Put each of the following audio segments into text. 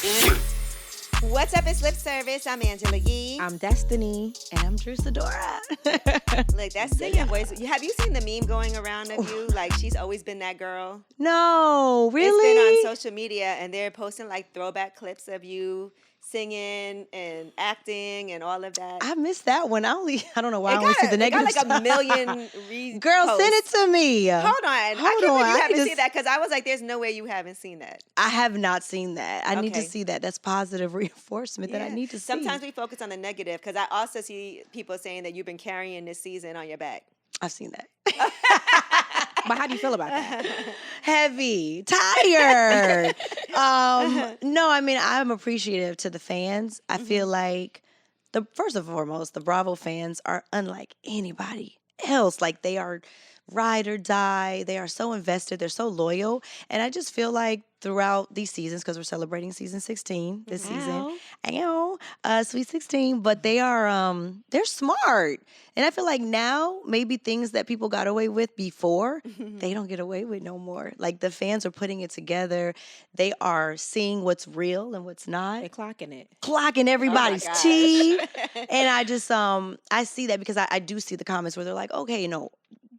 What's up? It's Lip Service. I'm Angela Yee. I'm Destiny. And I'm Sidora. Look, that singing voice. Have you seen the meme going around of you? Like, she's always been that girl. No, really? It's been on social media, and they're posting like throwback clips of you singing and acting and all of that. I missed that one. I don't know why I only see the negative It got like a million Girl, send it to me. Hold on. I can't believe you haven't seen that because I was like, there's no way you haven't seen that. I have not seen that. I need to see that. That's positive reinforcement that I need to see. Sometimes we focus on the negative because I also see people saying that you've been carrying this season on your back. I've seen that. But how do you feel about that? Heavy, tired. No, I mean, I'm appreciative to the fans. I feel like first and foremost, the Bravo fans are unlike anybody else. Like, they are ride or die. They are so invested. They're so loyal. And I just feel like throughout these seasons, because we're celebrating season 16 this season. Sweet 16. But they are, they're smart. And I feel like now, maybe things that people got away with before, they don't get away with no more. Like, the fans are putting it together. They are seeing what's real and what's not. They're clocking it. Clocking everybody's tea. And I just, I see that because I do see the comments where they're like, okay,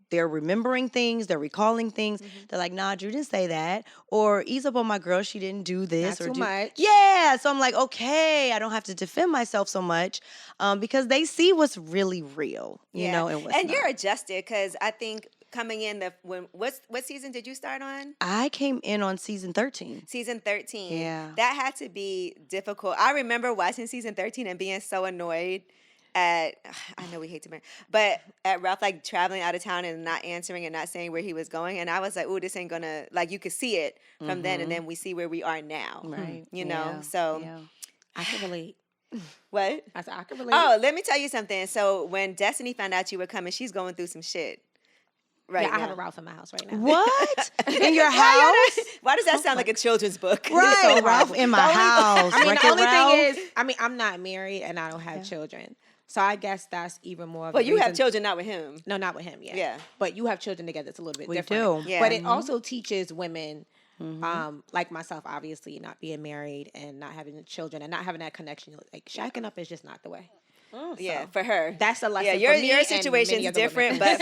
they're remembering things, they're recalling things. They're like, nah, Drew didn't say that. Or ease up on my girl, she didn't do this. Not too much. Yeah. So I'm like, okay, I don't have to defend myself so much because they see what's really real, you know, and what's not. You're adjusted because I think coming in, what season did you start on? I came in on season 13. Season 13. Yeah. That had to be difficult. I remember watching season 13 and being so annoyed I know we hate to marry, but at Ralph, like, traveling out of town and not answering and not saying where he was going. And I was like, ooh, this ain't gonna, like, you could see it from then, and then we see where we are now. Right. You know? So. I can relate. What? I said, I can relate. Oh, let me tell you something. So when Destiny found out you were coming, she's going through some shit. Right. Yeah, I have a Ralph in my house right now. What? In your house? Why does that sound like a children's book? Right. Ralph in my house. I mean, the only thing is, I'm not married and I don't have children. So I guess that's even more of Well, you have children, not with him. No, not with him, yeah. Yeah. But you have children together. It's a little bit We different. do. Yeah. But it also teaches women, like myself, obviously, not being married and not having children and not having that connection. Like, shacking up is just not the way. Yeah, for her. That's a lesson Yeah, for me your situation's different, but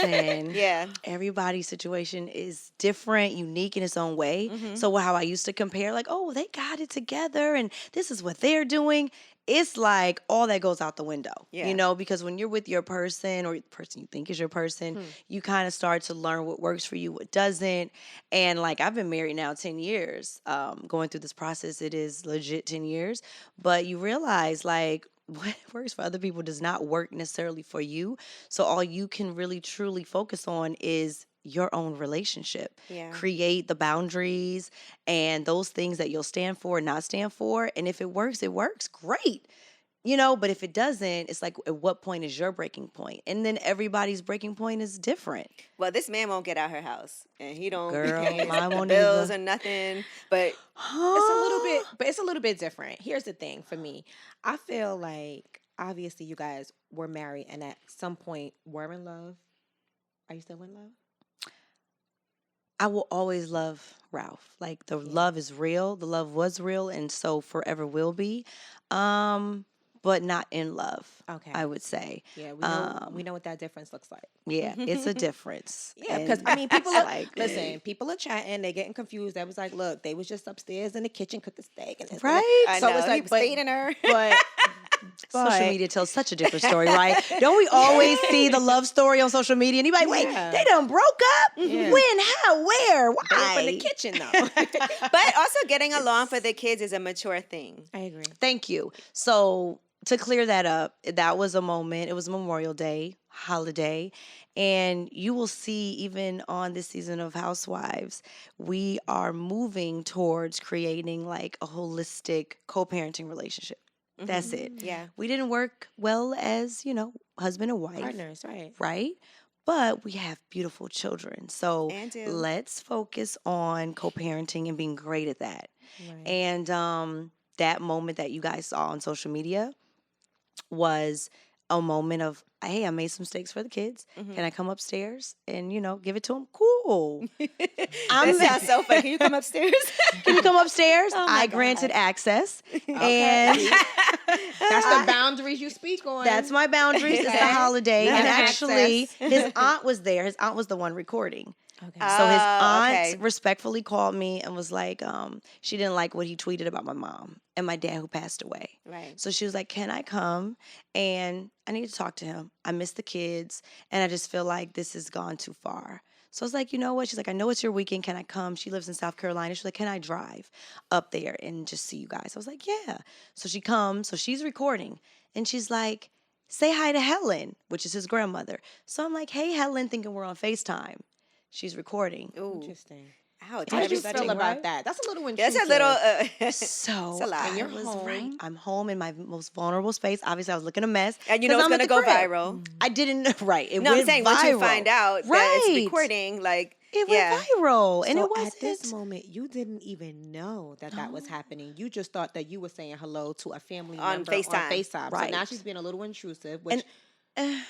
yeah. Everybody's situation is different, unique in its own way. So how I used to compare, like, oh, they got it together and this is what they're doing. It's like all that goes out the window, you know, because when you're with your person or the person you think is your person, you kind of start to learn what works for you, what doesn't. And like, I've been married now 10 years, going through this process. It is legit 10 years, but you realize, like, what works for other people does not work necessarily for you. So all you can really truly focus on is your own relationship. Create the boundaries and those things that you'll stand for and not stand for. And if it works, great. You know, but if it doesn't, it's like, at what point is your breaking point? And then everybody's breaking point is different. Well, this man won't get out her house, and he don't Girl, mine won't bills either. or nothing. But It's a little bit different. Here's the thing for me. I feel like, obviously, you guys were married and at some point were in love. Are you still in love? I will always love Ralph. Like, the love is real. The love was real, and so forever will be. But not in love. Okay, I would say. Yeah, we know what that difference looks like. Yeah, it's a difference. Yeah, because I mean, people are people are chatting, they're getting confused. They was like, look, they was just upstairs in the kitchen cooking steak, and right. I know, it's like, he was feeding her. But social media tells such a different story, right? Don't we always see the love story on social media? And you're like, wait, they done broke up? Yeah. When? How? Where? Why? they up in the kitchen though. But also, getting along for the kids is a mature thing. I agree. Thank you. So, to clear that up, that was a moment. It was Memorial Day holiday. And you will see, even on this season of Housewives, we are moving towards creating like a holistic co-parenting relationship. That's it. Yeah. We didn't work well as, husband and wife. Partners, right. Right? But we have beautiful children. So let's focus on co-parenting and being great at that. Right. And that moment that you guys saw on social media was a moment of, hey, I made some steaks for the kids. Can I come upstairs and, give it to them? Cool. no. That sounds so funny. Can you come upstairs? Can you come upstairs? Oh my I granted God. access. Okay. And That's the boundaries you speak on. that's my boundaries. It's the Okay. holiday. None And of actually, access. his aunt was there. His aunt was the one recording. Okay. So his Oh, aunt okay. respectfully called me and was like, she didn't like what he tweeted about my mom and my dad who passed away. Right. So she was like, can I come? And I need to talk to him. I miss the kids. And I just feel like this has gone too far. So I was like, you know what? She's like, I know it's your weekend. Can I come? She lives in South Carolina. She's like, can I drive up there and just see you guys? I was like, yeah. So she comes. So she's recording. And she's like, say hi to Helen, which is his grandmother. So I'm like, hey, Helen, thinking we're on FaceTime. She's recording. Ooh. Interesting. Ouch. How did you everybody, feel about right? that? That's a little That's intrusive. a little. So It's a lot. I And you're was home. right. I'm home in my most vulnerable space. Obviously, I was looking a mess. And you know 'cause it's I'm at gonna the go crib. viral. I didn't. Right. It No, I'm went saying viral. once you find out that Right. it's recording, like It yeah. went viral, and So it wasn't. at this moment, you didn't even know that was happening. You just thought that you were saying hello to a family On member FaceTime. on FaceTime. So now Right. she's being a little intrusive, which And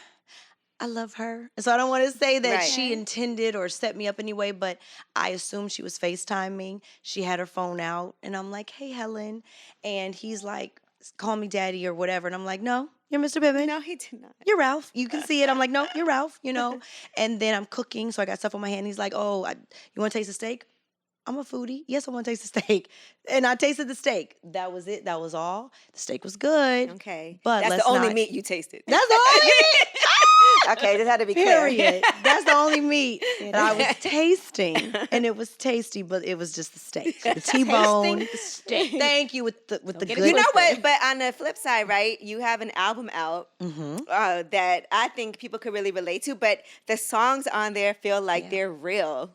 I love her. So I don't want to say that Right. she intended or set me up anyway, but I assumed she was FaceTiming. She had her phone out, and I'm like, hey, Helen. And he's like, call me daddy or whatever. And I'm like, no, you're Mr. Pippin. No, he did not. You're Ralph. You can see it. I'm like, no, you're Ralph, you know. And then I'm cooking, so I got stuff on my hand. He's like, oh, you want to taste the steak? I'm a foodie. Yes, I want to taste the steak. And I tasted the steak. That was it. That was all. The steak was good. Okay. But that's let's the only not- meat you tasted. That's the only meat. Okay, just had to be clear. Period. That's the only meat that I was tasting, and it was tasty, but it was just the steak, the T-bone. steak. Thank you with the get it good. You know twisted. what? But on the flip side, right? You have an album out that I think people could really relate to, but the songs on there feel like they're real.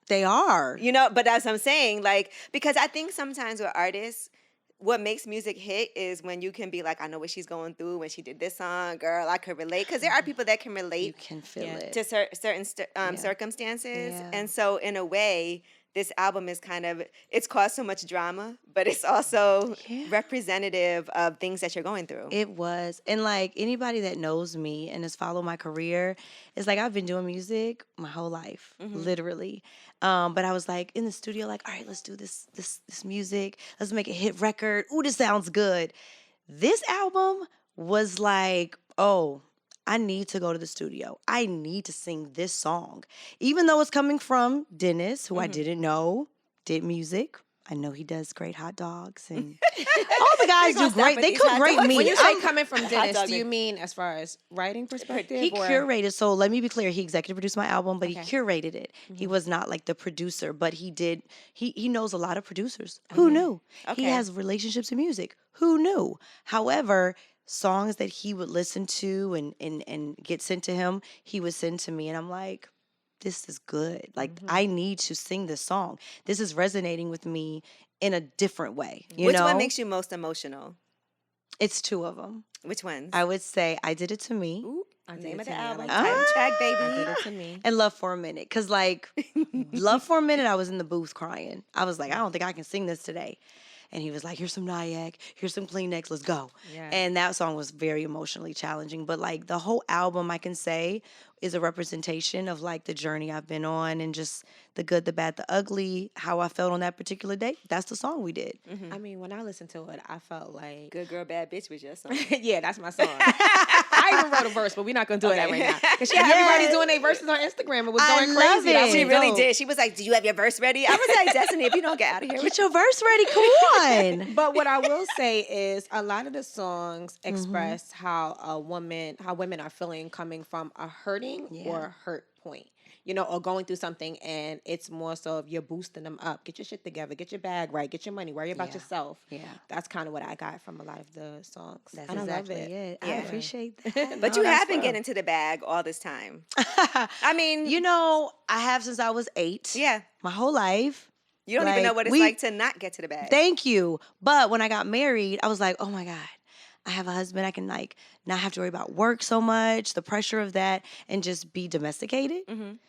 They are. You know, but that's what I'm saying. Like, because I think sometimes with artists, what makes music hit is when you can be like, I know what she's going through when she did this song, girl. I could relate, because there are people that can You relate can feel Yeah. it. to certain circumstances, Yeah. and so in a way, this album is kind of, it's caused so much drama, but it's also representative of things that you're going through. It was. And like anybody that knows me and has followed my career, it's like I've been doing music my whole life, literally. But I was like in the studio, like, all right, let's do this music. Let's make a hit record. Ooh, this sounds good. This album was like, oh, I need to go to the studio. I need to sing this song. Even though it's coming from Dennis, who I didn't know, did music. I know he does great hot dogs, and all the guys do gonna stop great. with They these cook hot great dogs. meat. When you say I'm- coming from Dennis, dog do you me. mean as far as writing perspective? he or? curated. So let me be clear. He executive produced my album, but he Okay. curated it. He was not like the producer, but he did. He knows a lot of producers. Who knew? Okay. He has relationships in music. Who knew? However, songs that he would listen to and get sent to him, he would send to me, and I'm like, this is good. Like I need to sing this song. This is resonating with me in a different way. You Which know, one makes you most emotional? it's two of them. Which ones? I would say I Did It To Me. Ooh, I Did name It of the To Me. I album, like title that. track, I did baby. it to me. And Love for a Minute. Because, like, Love for a Minute, I was in the booth crying. I was like, I don't think I can sing this today. And he was like, here's some Nyack, here's some Kleenex, let's go. Yeah. And that song was very emotionally challenging. But, like, the whole album, I can say, is a representation of, like, the journey I've been on and just the good, the bad, the ugly, how I felt on that particular day. That's the song we did. I mean, when I listened to it, I felt like, Good Girl, Bad Bitch was your song. yeah, that's my song. I even wrote a verse, but we're not gonna do that right now. Because everybody's doing their verses on Instagram. It was I going love crazy. That it. was She really dope. did. She was like, do you have your verse ready? I was like, Destiny, if you don't get out of here. Get your verse ready. Come on. But what I will say is a lot of the songs express how women are feeling coming from a hurting or hurt point. You know, or going through something, and it's more so if you're boosting them up. Get your shit together. Get your bag right. Get your money. Worry about yourself. Yeah. That's kind of what I got from a lot of the songs. That's and exactly I love it. I Yeah. appreciate that. But No, you that's have been real. getting to the bag all this time. I mean, You know, I have since I was 8. yeah. My whole life. You don't even know Like, what it's we- like to not get to the bag. Thank you. But when I got married, I was like, oh my God, I have a husband. I can like not have to worry about work so much, the pressure of that, and just be domesticated.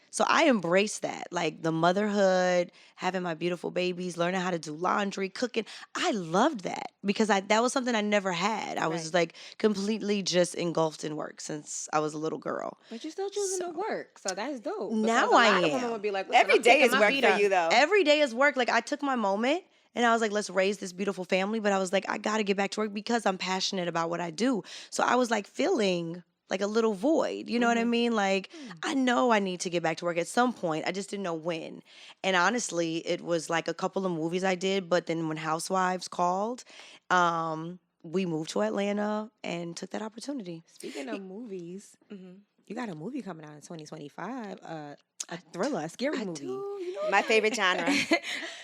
So I embraced that, like the motherhood, having my beautiful babies, learning how to do laundry, cooking. I loved that because that was something I never had. I was like completely just engulfed in work since I was a little girl. But you're still choosing to work, so that's dope. Now because a I lot of women am. would be like, "Listen, Every I'm day taking is my work feet for up." you, though. Every day is work. Like I took my moment and I was like, let's raise this beautiful family. But I was like, I got to get back to work because I'm passionate about what I do. So I was like feeling like a little void. You know what I mean? Like, I know I need to get back to work at some point. I just didn't know when. And honestly, it was like a couple of movies I did. But then when Housewives called, we moved to Atlanta and took that opportunity. Speaking of movies, you got a movie coming out in 2025, a thriller, a scary movie. You know My favorite genre.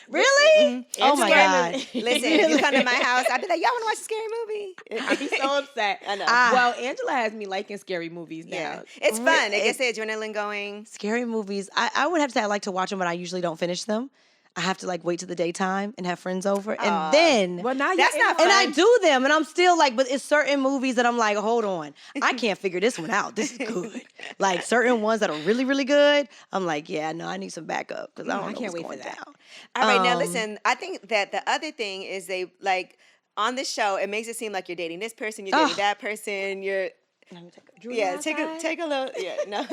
Really? Oh my Scary God. movie. Listen, if you come to my house, I'd be like, y'all want to watch a scary movie? I'd be so upset. I know. Well, Angela has me liking scary movies now. Yeah. It's fun. It gets the adrenaline going. Scary movies. I would have to say I like to watch them, but I usually don't finish them. I have to like wait till the daytime and have friends over, and then Well, now That's you're not in and one. I do them, and I'm still like, but it's certain movies that I'm like, hold on, I can't figure this one out. This is good. Like certain ones that are really, really good, I'm like, yeah, no, I need some backup because I don't know can't what's wait for going that. down. All right, now listen, I think that the other thing is they like on the show, it makes it seem like you're dating this person, you're dating that person, you're Let me take a Drew yeah, outside? take a little no.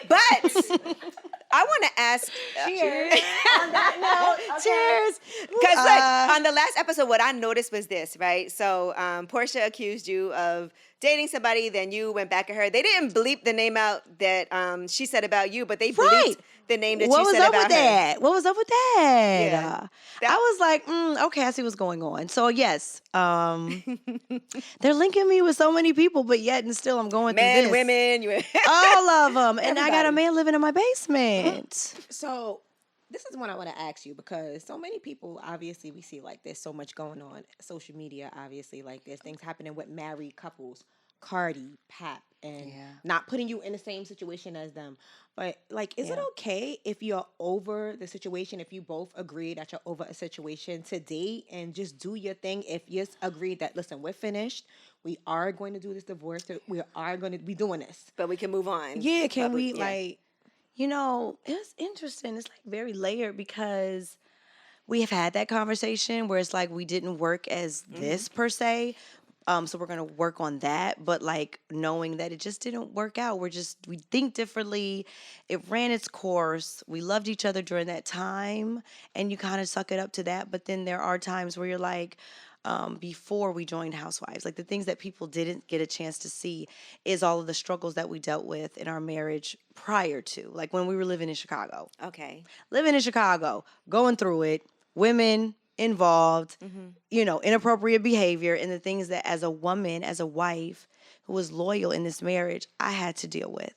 But I want to ask Cheers. On that note, cheers. Because look, on the last episode, what I noticed was this, right? So Portia accused you of dating somebody, then you went back at her. They didn't bleep the name out that she said about you, but they bleeped Right. the name that What you was said up about with her. that? What was up with that? Yeah. I was like, okay, I see what's going on. So yes, they're linking me with so many people, but yet and still I'm going through Men, this. women, you All of them, and I got a Everybody. man living in my basement. So this is what I want to ask you because so many people, obviously, we see like there's so much going on social media. Obviously, like there's things happening with married couples, Cardi, Pap, and not putting you in the same situation as them. But like, is it okay if you're over the situation? If you both agree that you're over a situation to date and just do your thing? If you just agree that listen, we're finished. We are going to do this divorce. We are going to be doing this. but we can move on. Yeah, can we Yeah. like? You know, it's interesting. It's like very layered because we have had that conversation where it's like we didn't work as this per se. So we're gonna work on that, but like knowing that it just didn't work out. We think differently. It ran its course. We loved each other during that time, and you kind of suck it up to that. But then there are times where you're like, before we joined Housewives, like the things that people didn't get a chance to see is all of the struggles that we dealt with in our marriage prior to, like when we were living in Chicago. Okay. Living in Chicago, going through it, women involved, inappropriate behavior, and the things that as a woman, as a wife who was loyal in this marriage, I had to deal with.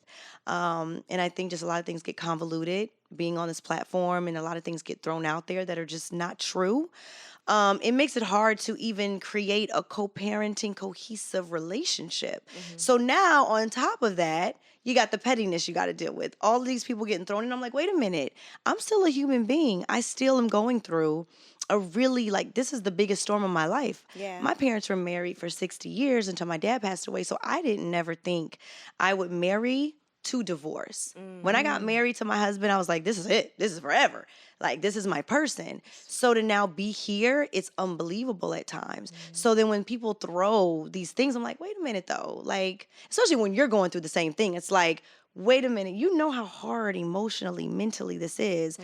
And I think just a lot of things get convoluted being on this platform, and a lot of things get thrown out there that are just not true. It makes it hard to even create a co-parenting, cohesive relationship. So now, on top of that, you got the pettiness you got to deal with. All of these people getting thrown in. I'm like, wait a minute. I'm still a human being. I still am going through a really, like, this is the biggest storm of my life. Yeah. My parents were married for 60 years until my dad passed away. So I didn't never think I would marry to divorce. When I got married to my husband, I was like, this is it. This is forever. Like, this is my person. So to now be here, it's unbelievable at times. So then when people throw these things, I'm like, wait a minute though. Like, especially when you're going through the same thing, it's like, wait a minute. You know how hard emotionally, mentally this is.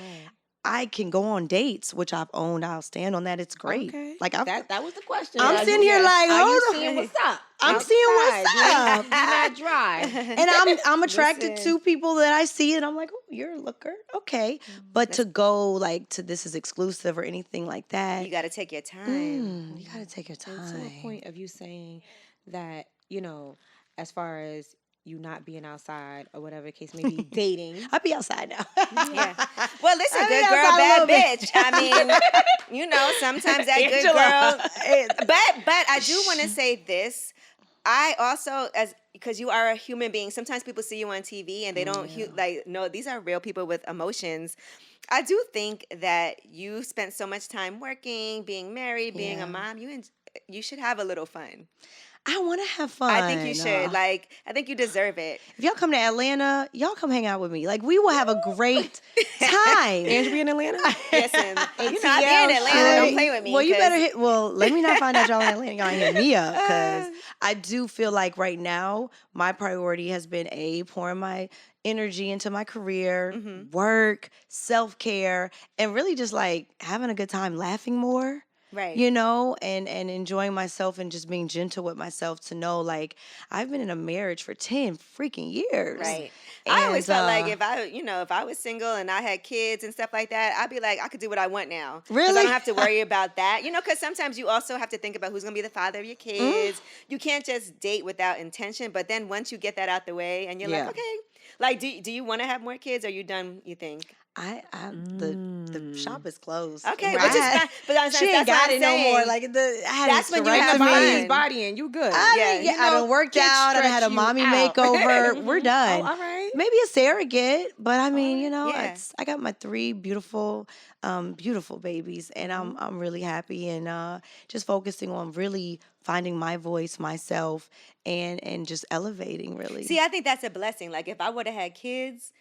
I can go on dates, which I've owned. I'll stand on that. It's great. Okay. Like that was the question. I'm sitting here like, are hold you on. seeing what's up? I'm seeing what's Outside. up. You're not dry. And I'm attracted Listen. to people that I see, and I'm like, oh, you're a looker, okay. But to go like to this is exclusive or anything like that, You got to take your time. you gotta take your And time. to a point of you saying that, as far as you not being outside or whatever the case may be, dating. I'll be outside now. Yeah. Well, listen, I mean, good girl, outside a bad little bit. bitch. I mean, sometimes that good girl. But I do want to say this. I also, because you are a human being, sometimes people see you on TV and they don't no, these are real people with emotions. I do think that you spent so much time working, being married, being a mom. you should have a little fun. I want to have fun. I think you should. Like, I think you deserve it. If y'all come to Atlanta, y'all come hang out with me. Like, we will have a great time. Andrew be in Atlanta? Listen, you know, I'll be in Atlanta. Don't play with me. Well, you better hit. Well, let me not find out y'all in Atlanta. Y'all ain't hit me up, because I do feel like right now my priority has been pouring my energy into my career, work, self-care, and really just like having a good time, laughing more. Right. You know, and enjoying myself and just being gentle with myself to know, like, I've been in a marriage for 10 freaking years. Right. And, I always felt like if I was single and I had kids and stuff like that, I'd be like, I could do what I want now. Really? Because I don't have to worry about that. You know, because sometimes you also have to think about who's going to be the father of your kids. You can't just date without intention. But then once you get that out the way and you're like, okay. Like, do you want to have more kids? Or are you done, you think? The shop is closed. Okay, which is fine. But she ain't got it no more. Like that's when you have body's bodying. You good? I done worked out. I had a mommy makeover. We're done. Oh, all right. Maybe a surrogate, but I mean, you know, I got my 3 beautiful, beautiful babies, and I'm really happy and just focusing on really finding my voice, myself, and just elevating. Really. See, I think that's a blessing. Like if I would have had kids.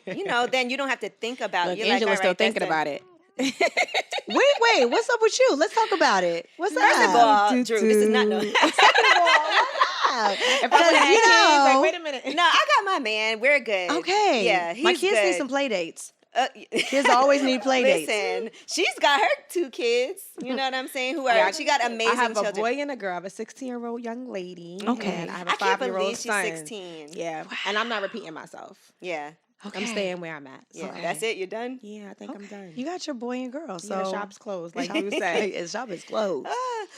You know, then you don't have to think about it. Look, Angela's still thinking about it. Wait, what's up with you? Let's talk about it. What's up? First of all, Drew, this is not no. Second of all, what's up? If I would have had kids, like, wait a minute. No, I got my man. We're good. Okay. Yeah, he's my kids good. need some play dates. Kids always need play dates. Listen, she's got her 2 kids. You know what I'm saying? She got amazing I have children. a boy and a girl. I have a 16-year-old young lady. Okay. And I have a I can't 5-year-old believe son. she's 16. Yeah. Wow. And I'm not repeating myself. Yeah. Okay. I'm staying where I'm at. Yeah, So. that's it. You're done? Yeah, I think I'm done. You got your boy and girl, so the shop's closed, like you said. The shop is closed.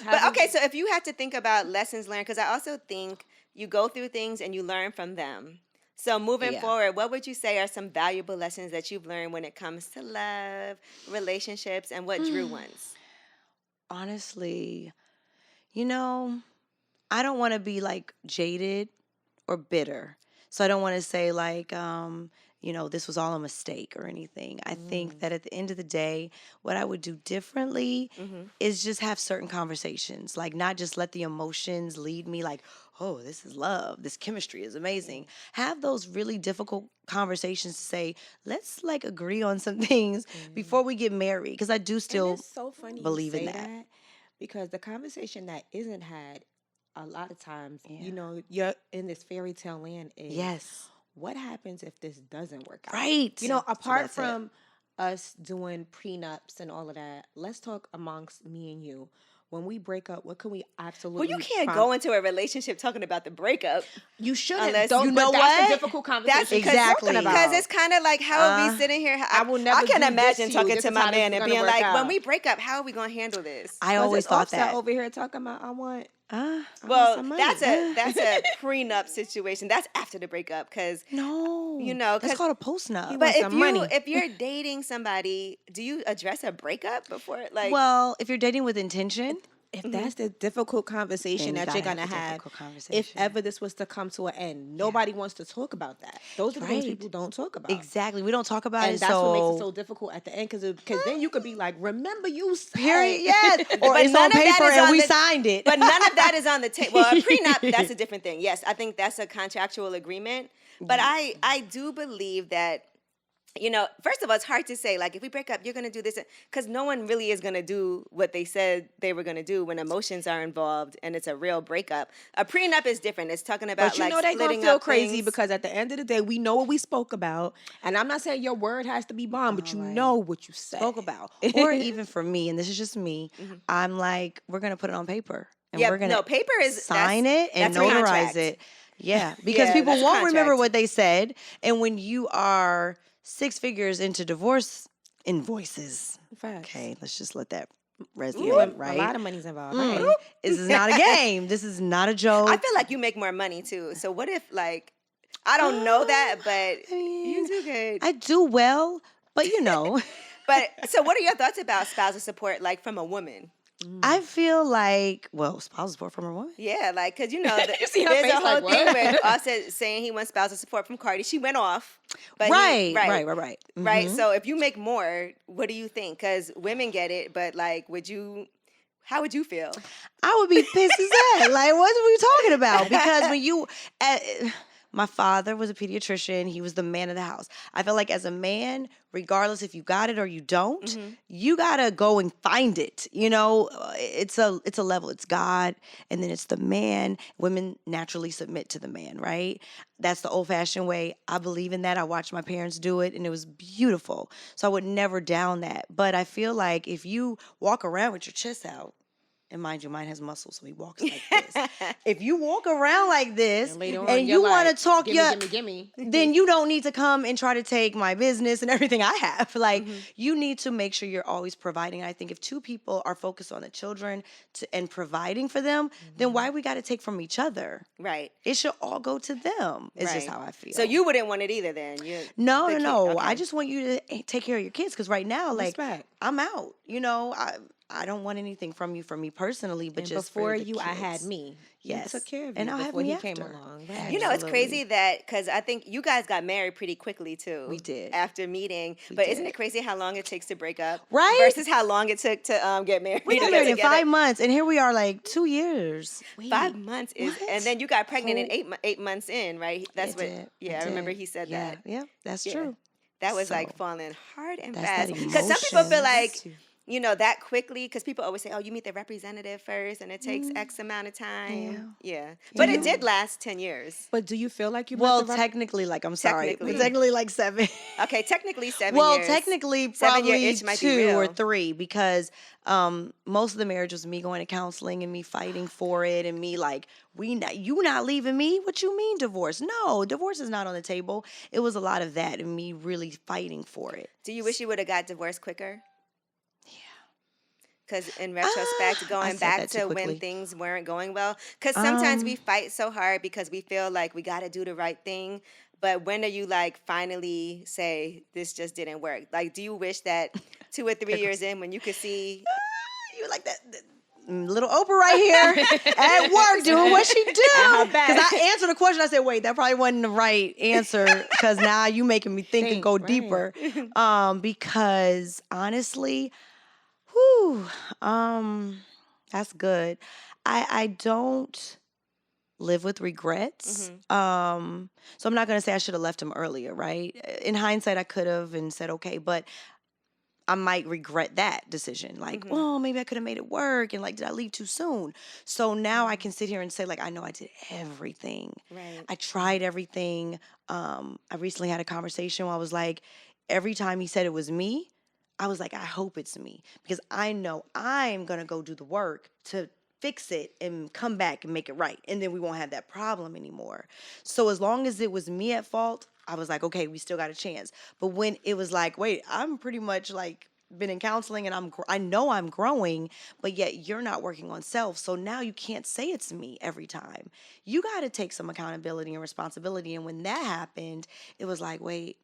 But okay, so if you had to think about lessons learned, because I also think you go through things and you learn from them. So moving forward, what would you say are some valuable lessons that you've learned when it comes to love, relationships, and what Drew wants? Honestly, you know, I don't want to be like jaded or bitter. So I don't want to say like, you know, this was all a mistake or anything. I think that at the end of the day, what I would do differently is just have certain conversations, like not just let the emotions lead me like, oh, this is love. This chemistry is amazing. Have those really difficult conversations to say, let's like agree on some things before we get married. Because I do still it's so funny believe you in say that. Because the conversation that isn't had a lot of times, you know, you're in this fairy tale land is what happens if this doesn't work out? Right. You know, apart from us doing prenups and all of that, let's talk amongst me and you. When we break up, what can we absolutely... Well, you can't go into a relationship talking about the breakup. You shouldn't. Unless, you know what? That's a difficult conversation. That's exactly. Because it's kind of like, how are we sitting here? I will never I can do imagine this talking This to is my how this man is and gonna being work like, out. when we break up, how are we going to handle this? I always thought that. over here talking about, I want well, some money. that's a prenup situation. That's after the breakup, because you know, that's called a postnup. But some money. if you're dating somebody, do you address a breakup before like? Well, if you're dating with intention. If that's the difficult conversation Then that you you're gotta going to have have, the difficult if conversation. ever this was to come to an end, nobody wants to talk about that. Those are the things Right. people don't talk about. Exactly. We don't talk about And it. that's so what makes it so difficult at the end, because then you could be like, remember you said. period. Yes. Or But it's none on of that paper is and on we the- signed it. But none of that is on the table. Well, a prenup, that's a different thing. Yes, I think that's a contractual agreement. But I do believe that, you know, first of all, it's hard to say, like, if we break up, you're going to do this. Because no one really is going to do what they said they were going to do when emotions are involved and it's a real breakup. A prenup is different. It's talking about, But you like, know they're splitting gonna feel up crazy things. because at the end of the day, we know what we spoke about, and I'm not saying your word has to be bond, but you know what you said. spoke about. Or even for me, and this is just me, I'm like, we're going to put it on paper. And Yeah, we're going no, to paper is sign it and that's a notarize contract. it. Yeah, because Yeah, people that's a won't remember contract. what they said. And when you are 6 figures into divorce invoices, Facts. okay, let's just let that A resonate, right? lot of money's involved. Mm. Right? This is not a game. This is not a joke. I feel like you make more money, too. So what if, like, I don't know that, but you do good. I do well, but you know. But so what are your thoughts about spousal support, like, from a woman? I feel like, well, spousal support from a woman. Yeah, like, because, you know, You see her there's face a whole like, thing what? where Offset saying he wants spousal support from Cardi. She went off. But Right. Right. Mhm. So if you make more, what do you think? Because women get it, but, like, how would you feel? I would be pissed as heck. Like, what are we talking about? Because when you, my father was a pediatrician. He was the man of the house. I feel like as a man, regardless if you got it or you don't, you gotta go and find it. You know, it's a level. It's God, and then it's the man. Women naturally submit to the man, right? That's the old-fashioned way. I believe in that. I watched my parents do it, and it was beautiful. So I would never down that. But I feel like if you walk around with your chest out, and mind you, mine has muscles, so he walks like this. If you walk around like this and you want to talk gimme, then you don't need to come and try to take my business and everything I have. Like, you need to make sure you're always providing. I think if two people are focused on the children and providing for them, then why we got to take from each other? Right. It should all go to them. It's just how I feel. So you wouldn't want it either then? No. Okay. I just want you to take care of your kids because right now, like, Respect. I'm out. You know, I don't want anything from you for me personally, but and just before for the you, kids. I had me. Yes, You took care of you and I'll have before me he after. came along. Right. You know, it's Absolutely. crazy that, because I think you guys got married pretty quickly too. We did. After meeting. We But did. isn't it crazy how long it takes to break up? Right? Versus how long it took to get married. We got to married get in together. 5 months, and here we are, like 2 years. 5 months is, what? and then you got pregnant in 8 months in, right? That's I what. did. Yeah, I remember he said that. Yeah, that's Yeah. true. That was So, like falling hard and that's fast. that Because some people feel emotion. like, you know, that quickly, because people always say, oh, you meet the representative first and it takes X amount of time. Yeah. But it did last 10 years. But do you feel like you Well, met the technically, like, I'm sorry, Technically. but technically like 7. Okay, technically 7 Well, years. technically 7 year probably itch might be 2 or real. 3 because most of the marriage was me going to counseling and me fighting for it and me like, you not leaving me? What you mean divorce? No, divorce is not on the table. It was a lot of that and me really fighting for it. Do you wish you would have got divorced quicker? Because in retrospect, going said back that to too when quickly. things weren't going well, because sometimes we fight so hard because we feel like we got to do the right thing. But when do you like finally say this just didn't work? Like, do you wish that 2 or 3 years in, when you could see, You like that little Oprah right here at work doing what she do? Because I answered the question. I said, wait, that probably wasn't the right answer because now you making me think and go right. deeper. Because honestly, whew, that's good. I don't live with regrets. So I'm not going to say I should have left him earlier, right? In hindsight, I could have and said, okay, but I might regret that decision. Like, oh, maybe I could have made it work. And like, did I leave too soon? So now I can sit here and say, like, I know I did everything. right? I tried everything. I recently had a conversation where I was like, every time he said it was me, I was like, I hope it's me. Because I know I'm going to go do the work to fix it and come back and make it right. And then we won't have that problem anymore. So as long as it was me at fault, I was like, okay, we still got a chance. But when it was like, wait, I'm pretty much like been in counseling and I know I'm growing, but yet you're not working on self. So now you can't say it's me every time. You got to take some accountability and responsibility. And when that happened, it was like, wait,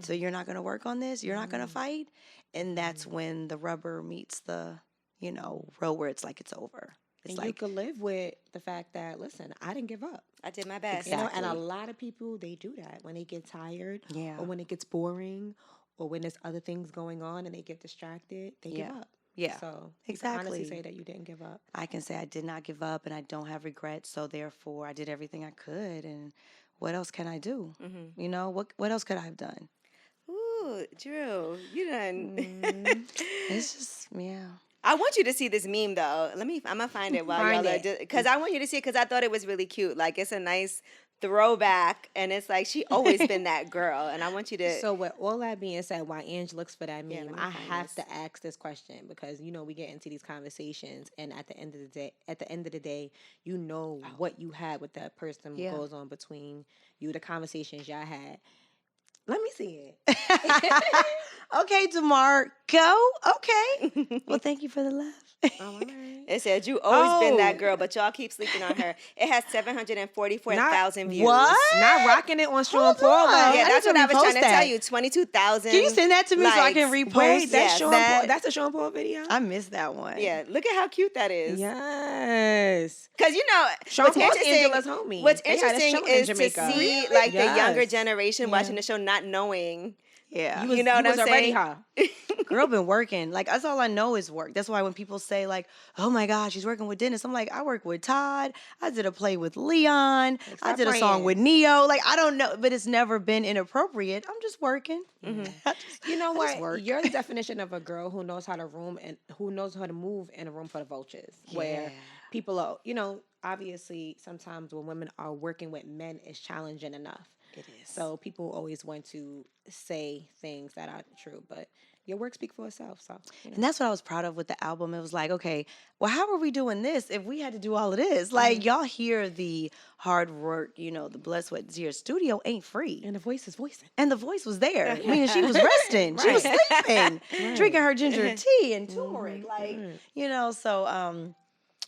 so you're not going to work on this? You're not going to fight? And that's when the rubber meets the, road where it's like it's over. It's And like, you could live with the fact that, listen, I didn't give up. I did my best. You know, and a Exactly. lot of people, they do that when they get tired Yeah. or when it gets boring or when there's other things going on and they get distracted, they give up. Yeah, So you can honestly exactly. say that you didn't give up. I can say I did not give up and I don't have regrets. So therefore, I did everything I could. And what else can I do? What else could I have done? Ooh, Drew, you done. It's just, yeah. I want you to see this meme though. I'm gonna find it while Find y'all are it. because I want you to see it because I thought it was really cute. Like, it's a nice throwback, and it's like she always been that girl, and I want you to. So with all that being said, while Ange looks for that Yeah, meme, let me I find have this. to ask this question because we get into these conversations, and at the end of the day, what you had with that person, what Yeah. goes on between you, the conversations y'all had. Let me see it. Okay, DeMarco. Okay. Well, thank you for the love. All right. It said you always been that Oh. girl, but y'all keep sleeping on her. It has 744,000 views. What? Not rocking it on Sean Hold Paul. on. though. I Yeah, need that's to what I was trying repost to that. tell you. 22,000. Can you send that to me so I can likes. repost Wait, that's Yes. Sean that? Paul. That's a Sean Paul video. I missed that one. Yeah, look at how cute that is. Yes. Because Sean what's Paul's interesting, Angela's homie. what's They had a interesting show in is to Jamaica. see Really? like the younger Yes. generation watching the show, not knowing Yeah. You know what I'm already saying? high. Girl been working. Like, that's all I know is work. That's why when people say, like, oh my gosh, she's working with Dennis, I'm like, I work with Todd. I did a play with Leon. Like, I stop did a song playing. with Neo. Like, I don't know, but it's never been inappropriate. I'm just working. You know I just what? work. You're the definition of a girl who knows how to move in a room full of vultures. Where people are, obviously sometimes when women are working with men, it's challenging enough. It is. So people always want to say things that aren't true, but your work speaks for itself. So, And that's what I was proud of with the album. It was like, okay, well, how are we doing this if we had to do all of this? Like, y'all hear the hard work, the blood, sweat, and tears. Studio ain't free. and the voice is voicing. And the voice was there. Meaning she was resting. She was sleeping. Drinking her ginger tea and turmeric. Like, so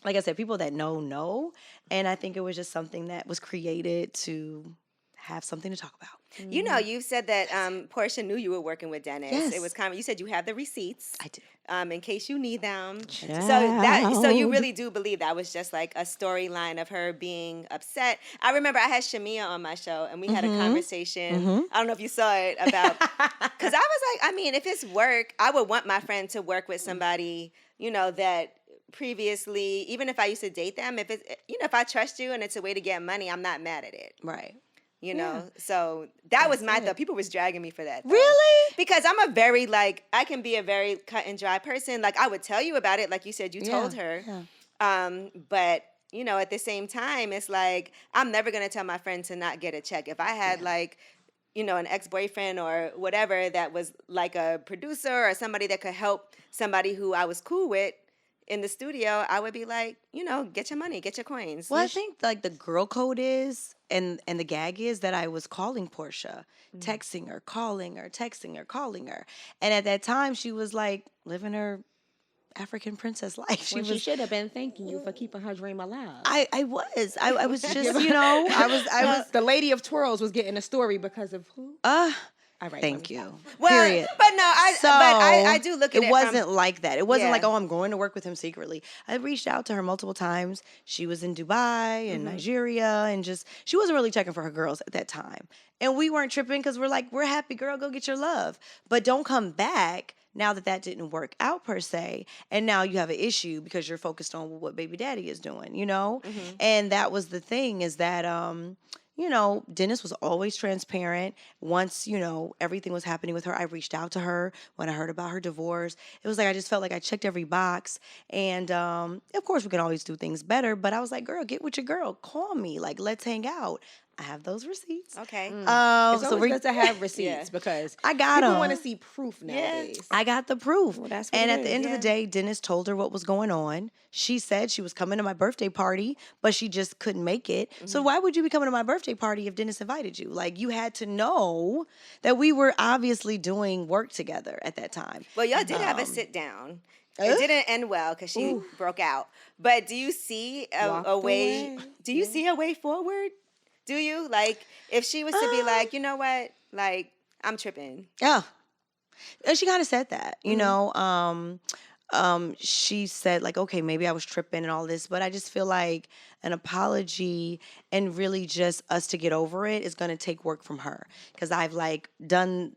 like I said, people that know. And I think it was just something that was created to have something to talk about. You said that Portia knew you were working with Dennis. Yes. It was kind of, you said you have the receipts. I do. In case you need them. Child. So you really do believe that was just like a storyline of her being upset. I remember I had Shamia on my show and we had a conversation. I don't know if you saw it about, because I was like, I mean, if it's work, I would want my friend to work with somebody, that previously, even if I used to date them, if it's, if I trust you and it's a way to get money, I'm not mad at it. Right. So that was my thought. People was dragging me for that. Though. Really? Because I'm a very, I can be a very cut and dry person. Like, I would tell you about it. Like you said, you told her. Yeah. But, at the same time, it's like, I'm never going to tell my friend to not get a check. If I had, an ex-boyfriend or whatever that was like a producer or somebody that could help somebody who I was cool with in the studio, I would be like, get your money, get your coins. Well, I think like the girl code is, and the gag is that I was calling Portia, texting her, calling her, texting her, calling her. And at that time, she was like living her African princess life. She should have been thanking you for keeping her dream alive. I was. I was just, I was. The Lady of Twirls was getting a story because of who? All right, Thank you. Well, Period. but no, I do look at it. It wasn't like that. It wasn't Yeah. like, oh, I'm going to work with him secretly. I reached out to her multiple times. She was in Dubai and Nigeria, and she wasn't really checking for her girls at that time. And we weren't tripping because we're like, we're happy, girl, go get your love. But don't come back now that didn't work out per se. And now you have an issue because you're focused on what baby daddy is doing, And that was the thing, is that Dennis was always transparent. Once, everything was happening with her, I reached out to her when I heard about her divorce. It was like I just felt like I checked every box. And of course, we can always do things better. But I was like, girl, get with your girl. Call me. Like, let's hang out. I have those receipts. Okay. It's always good to have receipts because I got people 'em. want to see proof nowadays. I got the proof. Well, that's what and it at the is, end of the day, Dennis told her what was going on. She said she was coming to my birthday party, but she just couldn't make it. So why would you be coming to my birthday party if Dennis invited you? Like, you had to know that we were obviously doing work together at that time. Well, y'all did have a sit down. It didn't end well because she broke out. But do you see a way? Do you see a way forward? Do you? Like, if she was to be like, you know what? Like, I'm tripping. Yeah. And she kind of said that, she said, like, okay, maybe I was tripping and all this, but I just feel like an apology and really just us to get over it is going to take work from her. Because I've done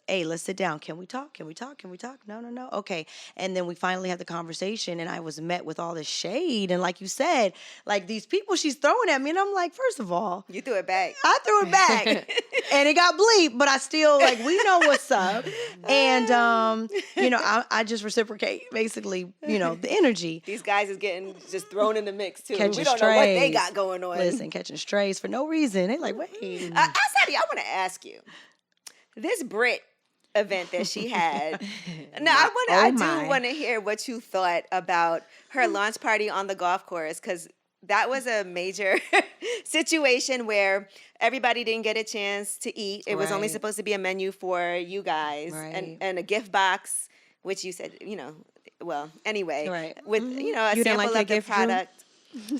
hey, let's sit down. Can we talk? Can we talk? Can we talk? No. Okay. And then we finally had the conversation and I was met with all this shade. And like you said, like these people she's throwing at me. And I'm like, first of all, You threw it back. I threw it back and it got bleep, but I still we know what's up. And, I just reciprocate basically, the energy. These guys is getting just thrown in the mix too. Catching We don't know what they strays. got going on. Listen, catching strays for no reason. They like, wait. Asadi, I want to ask you, this Brit event that she had. Now, I do want to hear what you thought about her launch party on the golf course, because that was a major situation where everybody didn't get a chance to eat. It was only supposed to be a menu for you guys and a gift box, which you said, well, anyway, with, a You sample didn't like of the the gift, Drew? product.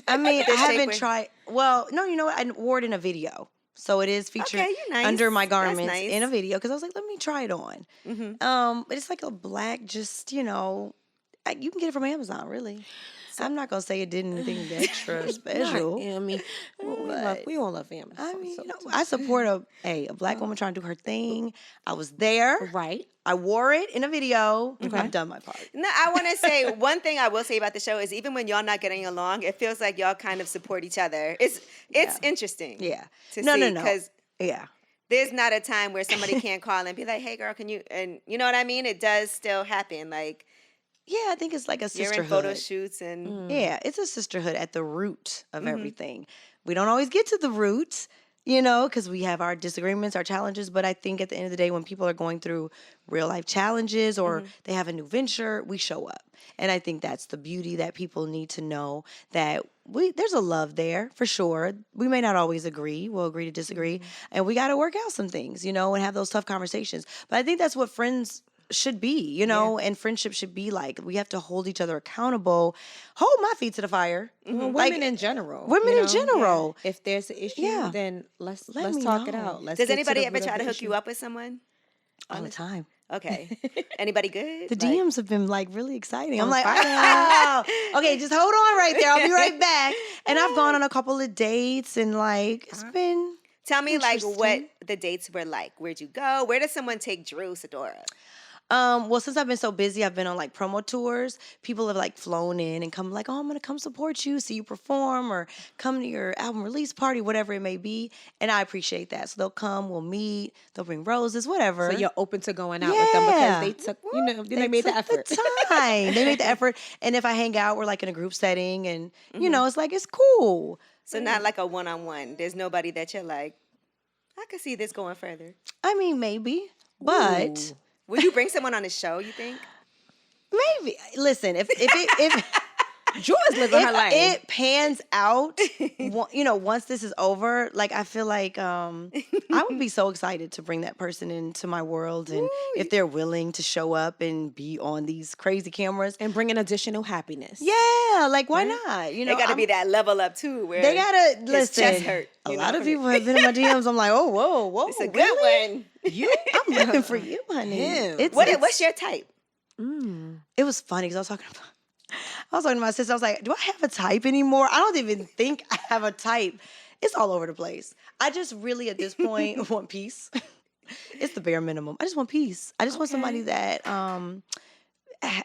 I mean, I The haven't shapewear. tried. Well, no, I wore it in a video. So it is featured Okay, you're nice. under my That's garments nice. in a video because I was like, let me try it on. But it's like a black, just, you can get it from Amazon, really. I'm not gonna say it did anything extra special. I mean, we all love family. I mean, I support a black woman trying to do her thing. I was there. Right. I wore it in a video. Okay. I've done my part. No, I want to say one thing I will say about the show is even when y'all not getting along, it feels like y'all kind of support each other. It's interesting. Yeah. To No. see, because yeah. there's not a time where somebody can't call and be like, "Hey, girl, can you?" And you know what I mean? It does still happen. Like, Yeah, I think it's like a you're sisterhood. in photo shoots and Yeah, it's a sisterhood at the root of everything. We don't always get to the root, because we have our disagreements, our challenges. But I think at the end of the day, when people are going through real life challenges or they have a new venture, we show up. And I think that's the beauty that people need to know, that there's a love there for sure. We may not always agree. We'll agree to disagree. And we got to work out some things, and have those tough conversations. But I think that's what friends should be, and friendship should be like. We have to hold each other accountable, hold my feet to the fire. Well, women in general. Women in general. If there's an issue, then let's me talk it know. out. Let's does get to anybody the ever root of try to the hook issue. you up with someone? All the time. Okay. Anybody good? The Like- DMs have been like really exciting. I'm On like, fire. oh, okay, just hold on right there. I'll be right back. And I've gone on a couple of dates and like it's been. Tell me like what Interesting. the dates were like. Where'd you go? Where did someone take Drew, Sidora? Well, since I've been so busy, I've been on like promo tours. People have like flown in and come like, oh, I'm gonna come support you, see you perform, or come to your album release party, whatever it may be. And I appreciate that. So they'll come, we'll meet, they'll bring roses, whatever. So you're open to going out with them because they took, they made the took effort. The time. They made the effort. And if I hang out, we're like in a group setting, and it's like it's cool. So not like a one-on-one. There's nobody that you're like, I could see this going further. I mean, maybe, but. Ooh. Would you bring someone on the show, you think? Maybe. Listen, if Drew is living her life. it pans out, once this is over, like I feel like I would be so excited to bring that person into my world, and if they're willing to show up and be on these crazy cameras and bring an additional happiness. Yeah, like why not? They got to be that level up too, where they gotta his listen. chest hurt. A lot of people have been in my DMs. I'm like, oh, whoa, It's a good really? one. I'm looking for you, honey. Him. What's your type? It was funny because I was talking to my sister. I was like, do I have a type anymore? I don't even think I have a type. It's all over the place. I just really, at this point, want peace. It's the bare minimum. I just want peace. I just want somebody that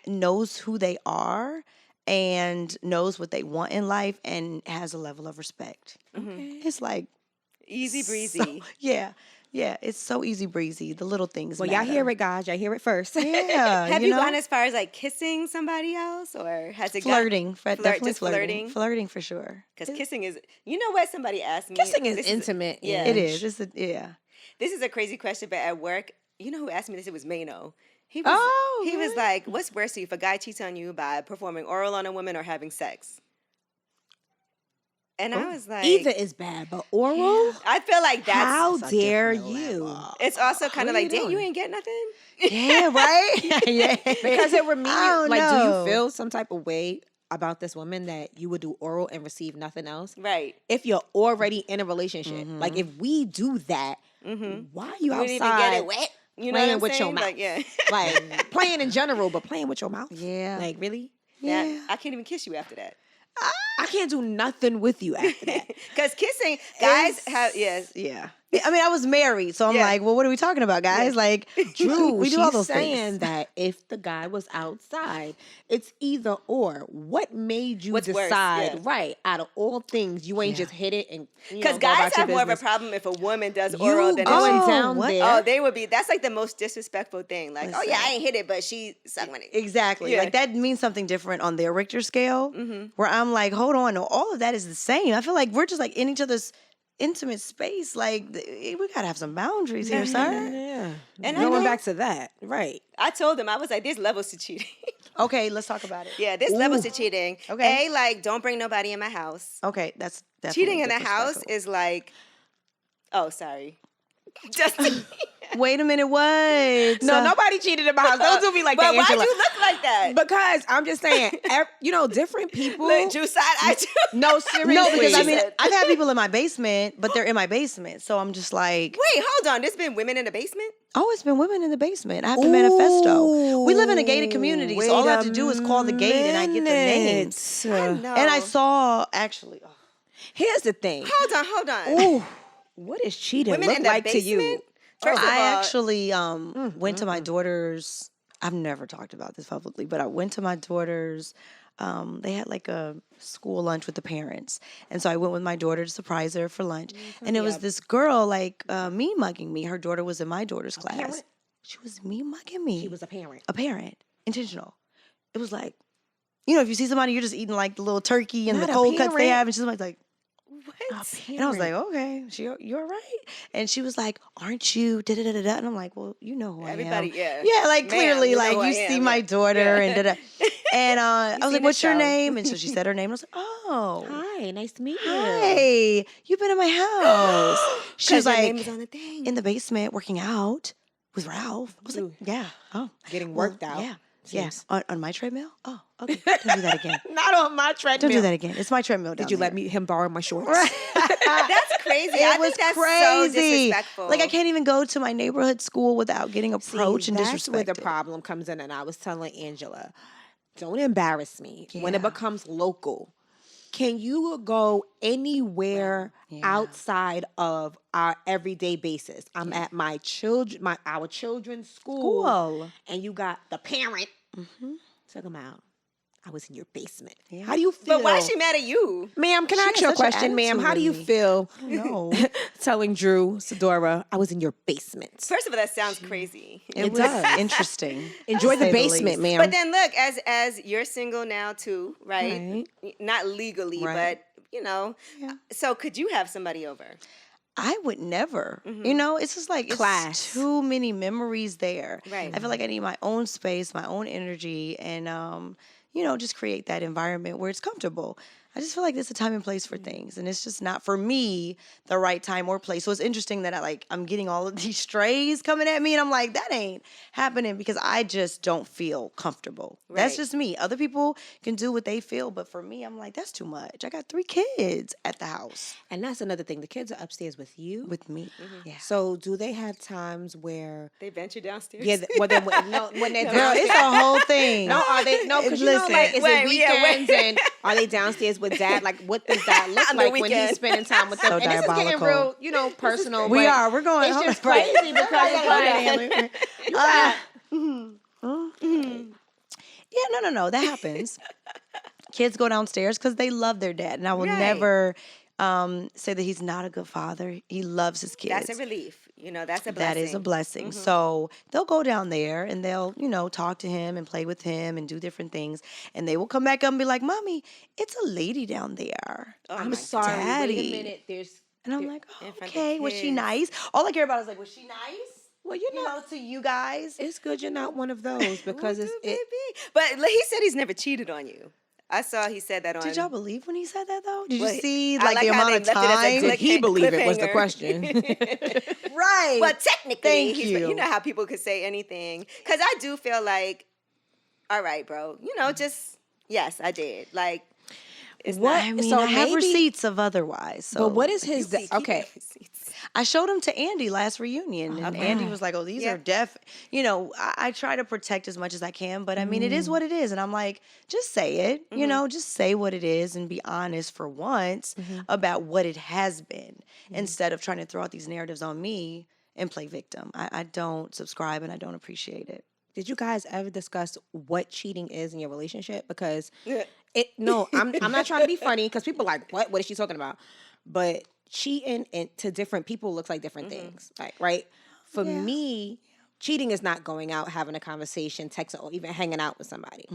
knows who they are and knows what they want in life and has a level of respect. Okay. It's like Easy breezy. so- yeah, it's so easy breezy. The little things. Well, matter. y'all hear it, guys. Y'all hear it first. Yeah. Have you know? gone as far as like kissing somebody else, or has it Flirting, definitely just flirting. Flirting for sure. Because kissing is, what somebody asked me. Kissing is This intimate. yeah. It is. This is a crazy question, but at work, you know who asked me this? It was Mano. He was like, what's worse to you if a guy cheats on you by performing oral on a woman or having sex? And I was like, Either is bad, but oral? I feel like that's, How a dare different you? level. it's also kind of What are like, you damn, you doing? ain't get nothing? Yeah, right? Yeah. Because it would mean, I don't like, do know. you feel some type of way about this woman that you would do oral and receive nothing else? Right. If you're already in a relationship. Like, if we do that, why are you You outside didn't even get it wet. You know playing what I'm with saying? your mouth? Like, yeah. Like, playing in general, but playing with your mouth? Yeah. Like, really? Yeah. I can't even kiss you after that. I can't do nothing with you after that. Because kissing, guys have, yes. Yeah. I mean, I was married, so I'm Yeah. like, well, what are we talking about, guys? Like, Drew, we do she's all those saying things. that if the guy was outside, it's either or. What made you What's worse, decide, yeah. right, out of all things, you ain't just hit it and Because go guys about your have more of a business. problem if a woman does You oral than going if she, down what? there. oh, they would be, that's like the most disrespectful thing. Like, oh yeah, Listen. I ain't hit it, but she sucked my dick. Exactly. Yeah. Like, that means something different on their Richter scale, where I'm like, hold on, no, all of that is the same. I feel like we're just like in each other's intimate space. Like, we got to have some boundaries here, sir. Yeah. And I Going know- back to that, right. I told him, I was like, there's levels to cheating. Okay, let's talk about it. Yeah, there's levels to cheating. Okay. A, like, don't bring nobody in my house. Okay, that's definitely Cheating in the house disrespectful. is like, oh, sorry. Just Wait a minute, what? No, nobody cheated in my house. Don't do me like but that, why'd Angela. you look like that? Because I'm just saying, different people. Look, Drew side eye too. No, seriously. No, because I She mean, said- I've had people in my basement, but they're in my basement. So I'm just like, Wait, hold on. There's been women in the basement? Oh, it's been women in the basement. I have to manifesto. We live in a gated community, so all I have to do is call the gate and I get the names. I know. And I saw, actually, Here's the thing. Hold on. Ooh, what does cheating Women look in the like to you? basement? First of all, I actually went to my daughter's, I've never talked about this publicly, but I went to my daughter's, they had like a school lunch with the parents. And so I went with my daughter to surprise her for lunch. And it was this girl like me mugging me. Her daughter was in my daughter's class. Parent? She was me mugging me. She was a parent. A parent. Intentional. It was like, you know, if you see somebody, you're just eating like the little turkey and Not the a cold cuts they parent. have. And she's like, What? and I was like, okay, you all right? And she was like, aren't you? Da da da da da. And I'm like, well, you know who everybody, I am. yeah. Yeah, like Ma'am, clearly, you know like who you I see am, my yeah. daughter and da da. And I was seen like, the what's your show. name? And so she said her name. And I was like, oh, Hi, nice to meet you. hi, you've been in my house. She was Your like, name was on the thing. in the basement working out with Ralph. I was like, Ooh. yeah. Oh, Getting well, worked out. Yeah. Seems. Yeah. On my treadmill? Oh, okay. Don't do that again. Not on my treadmill. Don't do that again. It's my treadmill. Did you let him borrow my shorts? That's crazy. It I was think that's crazy. so disrespectful. Like I can't even go to my neighborhood school without getting approached and That's disrespected. where the problem comes in. And I was telling Angela, don't embarrass me when it Yeah. becomes local. Can you go anywhere outside of our everyday basis? I'm at our children's school, and you got the parent. Took them out. I was in your basement. Yeah. How do you feel? But why is she mad at you? Ma'am, can I She ask you a has such an question, ma'am? attitude How do you with me. feel No. telling Drew, Sidora, I was in your basement? First of all, that sounds crazy. It was does. interesting. Enjoy to the say basement, least. ma'am. But then look, as you're single now too, right? Not legally, Right. but you know. Yeah. So could you have somebody over? I would never. You know, it's just like Class. it's too many memories there. Right. I feel like I need my own space, my own energy, and you know, just create that environment where it's comfortable. I just feel like there's a time and place for things, and it's just not for me the right time or place. So it's interesting that I'm getting all of these strays coming at me, and I'm like, that ain't happening because I just don't feel comfortable. That's Right. just me. Other people can do what they feel, but for me, I'm like, that's too much. I got 3 kids at the house And that's another thing. The kids are upstairs with you. with me. Yeah. So do they have times where? They venture downstairs. Yeah, when they're Girl, downstairs. it's a whole thing. No, are they? No, because you know, Listen. like, is Wait, it yeah, wait. weekends and are they downstairs with dad? Like, what does that look On the like when weekend. he's spending time with them? So And this is getting diabolical. real, personal. We but are. We're going. It's hold just on, right. crazy because it's like, Yeah, no. That happens. Kids go downstairs because they love their dad, and I will Right. never say that he's not a good father. He loves his kids. That's a relief. You know, that's a blessing. That is a blessing. So they'll go down there and they'll, talk to him and play with him and do different things. And they will come back up and be like, Mommy, it's a lady down there. Oh I'm my sorry. Daddy. Wait a minute. And I'm like, in front of okay, was she kids. nice? All I care about is like, was she nice? Well, To you guys. it's good you're not one of those because Ooh, it's baby. But he said he's never cheated on you. I saw he said that on. Did y'all believe when he said that though? Did Well, you see I like, like the how amount they of left it as a time? click- did he believe it was the cliffhanger. question. Right. Well, technically, Thank but you. you know how people could say anything. Because I do feel like, all right, bro. Just yes, I did. Like, it's What? not. I mean, So I have maybe- receipts of otherwise. So. But what is You his? be keeping Okay. receipts. I showed them to Andy last reunion, and Andy was like, "Oh, these Yeah. are deaf." I try to protect as much as I can, but I mean, it is what it is, and I'm like, just say it. Just say what it is and be honest for once about what it has been, instead of trying to throw out these narratives on me and play victim. I don't subscribe and I don't appreciate it. Did you guys ever discuss what cheating is in your relationship? Because Yeah. I'm not trying to be funny because people are like, what is she talking about? But cheating to different people looks like different things. Like, right? For me, cheating is not going out, having a conversation, texting, or even hanging out with somebody.